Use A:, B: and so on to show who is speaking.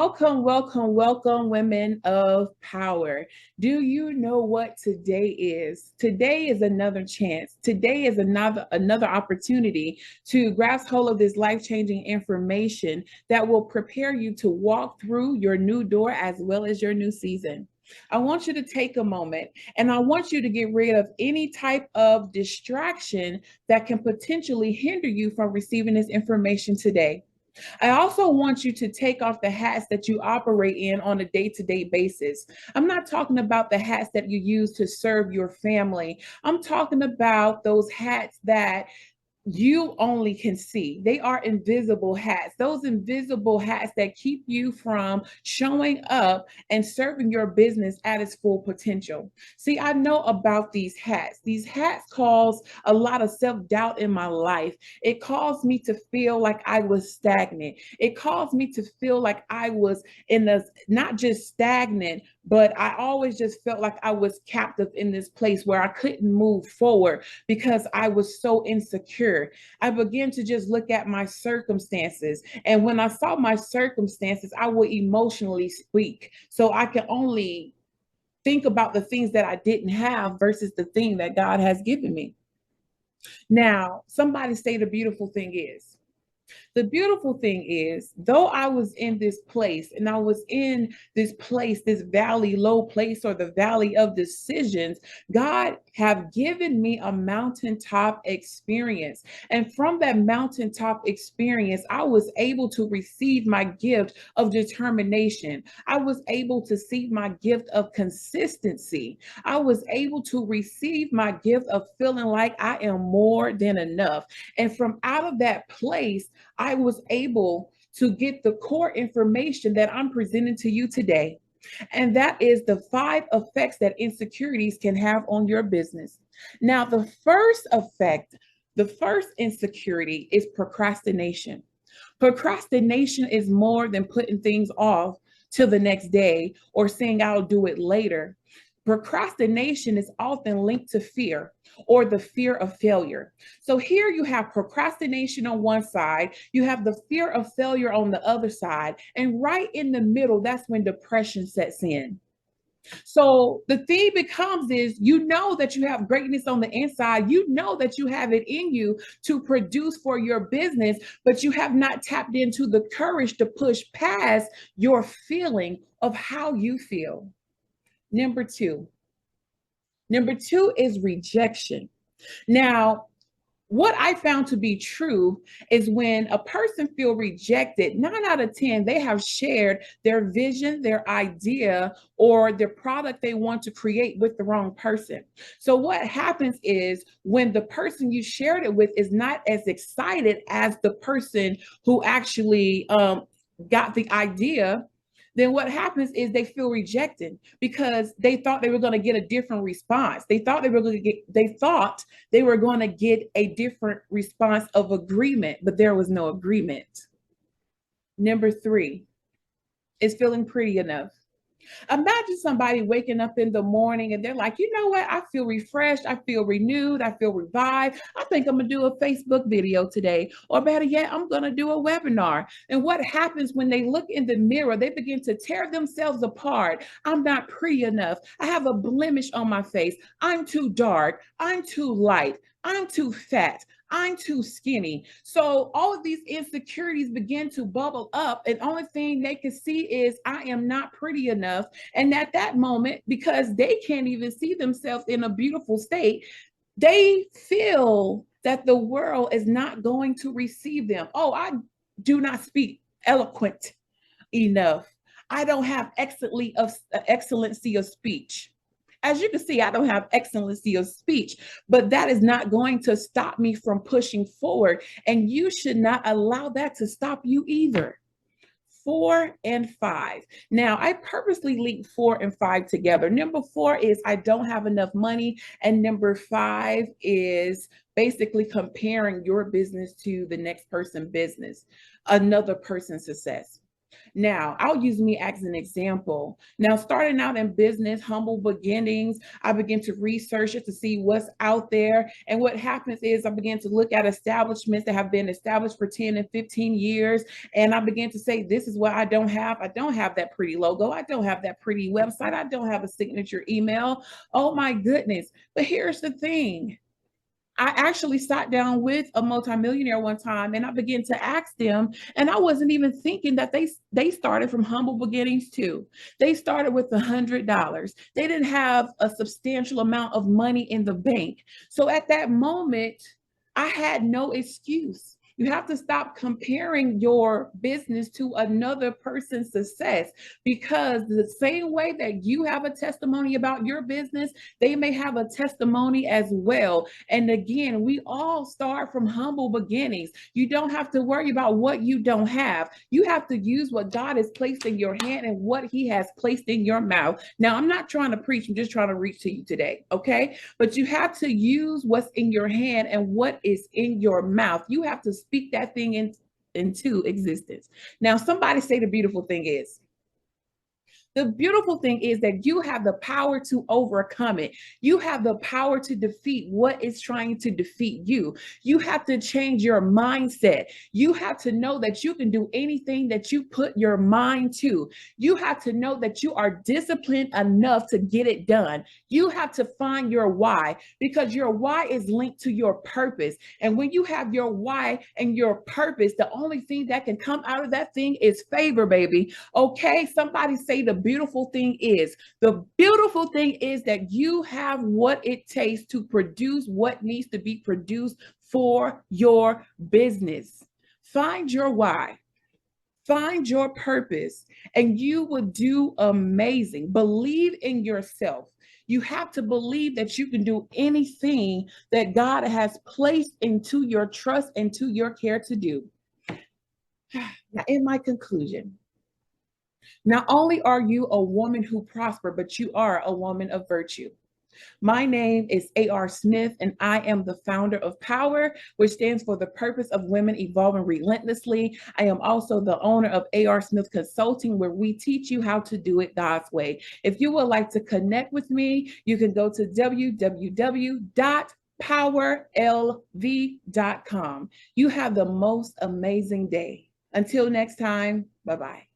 A: Welcome, welcome, welcome, women of power. Do you know what today is? Today is another chance. Today is another opportunity to grasp hold of this life-changing information that will prepare you to walk through your new door as well as your new season. I want you to take a moment and I want you to get rid of any type of distraction that can potentially hinder you from receiving this information today. I also want you to take off the hats that you operate in on a day-to-day basis. I'm not talking about the hats that you use to serve your family. I'm talking about those hats that you only can see. They are invisible hats. Those invisible hats that keep you from showing up and serving your business at its full potential. See, I know about these hats. These hats cause a lot of self-doubt in my life. It caused me to feel like I was stagnant. It caused me to feel like I was in a not just stagnant, but I always just felt like I was captive in this place where I couldn't move forward because I was so insecure. I began to just look at my circumstances. And when I saw my circumstances, I would emotionally speak. So I could only think about the things that I didn't have versus the thing that God has given me. Now, somebody say the beautiful thing is, the beautiful thing is, though I was in this place and I was in this place, this valley, low place, or the valley of decisions, God have given me a mountaintop experience. And from that mountaintop experience, I was able to receive my gift of determination. I was able to see my gift of consistency. I was able to receive my gift of feeling like I am more than enough. And from out of that place, I was able to get the core information that I'm presenting to you today. And that is the 5 effects that insecurities can have on your business. Now, the first effect, the first insecurity is procrastination. Procrastination is more than putting things off till the next day or saying I'll do it later. Procrastination is often linked to fear or the fear of failure. So here you have procrastination on one side, you have the fear of failure on the other side, and right in the middle, that's when depression sets in. So the thing becomes is you know that you have greatness on the inside. You know that you have it in you to produce for your business, but you have not tapped into the courage to push past your feeling of how you feel. Number two. Number two is rejection. Now, what I found to be true is when a person feel rejected, 9 out of 10, they have shared their vision, their idea, or their product they want to create with the wrong person. So what happens is when the person you shared it with is not as excited as the person who actually got the idea, then what happens is they feel rejected because they thought they were going to get a different response. They thought they were going to get a different response of agreement, but there was no agreement. Number 3 is feeling pretty enough. Imagine somebody waking up in the morning and they're like, you know what? I feel refreshed. I feel renewed. I feel revived. I think I'm going to do a Facebook video today. Or better yet, I'm going to do a webinar. And what happens when they look in the mirror, they begin to tear themselves apart. I'm not pretty enough. I have a blemish on my face. I'm too dark. I'm too light. I'm too fat. I'm too skinny. So all of these insecurities begin to bubble up, and only thing they can see is I am not pretty enough. And at that moment, because they can't even see themselves in a beautiful state, they feel that the world is not going to receive them. Oh, I do not speak eloquent enough. I don't have excellency of speech. As you can see, I don't have excellency of speech, but that is not going to stop me from pushing forward. And you should not allow that to stop you either. 4 and 5. Now, I purposely linked 4 and 5 together. Number 4 is I don't have enough money. And number 5 is basically comparing your business to the next person's business, another person's success. Now, I'll use me as an example. Now, starting out in business, humble beginnings, I begin to research it to see what's out there. And what happens is I begin to look at establishments that have been established for 10 and 15 years. And I begin to say, this is what I don't have. I don't have that pretty logo. I don't have that pretty website. I don't have a signature email. Oh my goodness. But here's the thing. I actually sat down with a multimillionaire one time and I began to ask them, and I wasn't even thinking that they started from humble beginnings too. They started with $100. They didn't have a substantial amount of money in the bank. So at that moment, I had no excuse. You have to stop comparing your business to another person's success, because the same way that you have a testimony about your business, they may have a testimony as well. And again, we all start from humble beginnings. You don't have to worry about what you don't have. You have to use what God has placed in your hand and what He has placed in your mouth. Now, I'm not trying to preach, I'm just trying to reach to you today, okay? But you have to use what's in your hand and what is in your mouth. You have to speak that thing into existence. Now, somebody say the beautiful thing is, that you have the power to overcome it. You have the power to defeat what is trying to defeat you. You have to change your mindset. You have to know that you can do anything that you put your mind to. You have to know that you are disciplined enough to get it done. You have to find your why, because your why is linked to your purpose. And when you have your why and your purpose, the only thing that can come out of that thing is favor, baby. Okay, somebody say the beautiful thing is that you have what it takes to produce what needs to be produced for your business. Find your why, find your purpose, and you will do amazing. Believe in yourself. You have to believe that you can do anything that God has placed into your trust and to your care to do. Now, in my conclusion, not only are you a woman who prosper, but you are a woman of virtue. My name is A.R. Smith, and I am the founder of Power, which stands for the Purpose of Women Evolving Relentlessly. I am also the owner of A.R. Smith Consulting, where we teach you how to do it God's way. If you would like to connect with me, you can go to www.powerlv.com. You have the most amazing day. Until next time, bye-bye.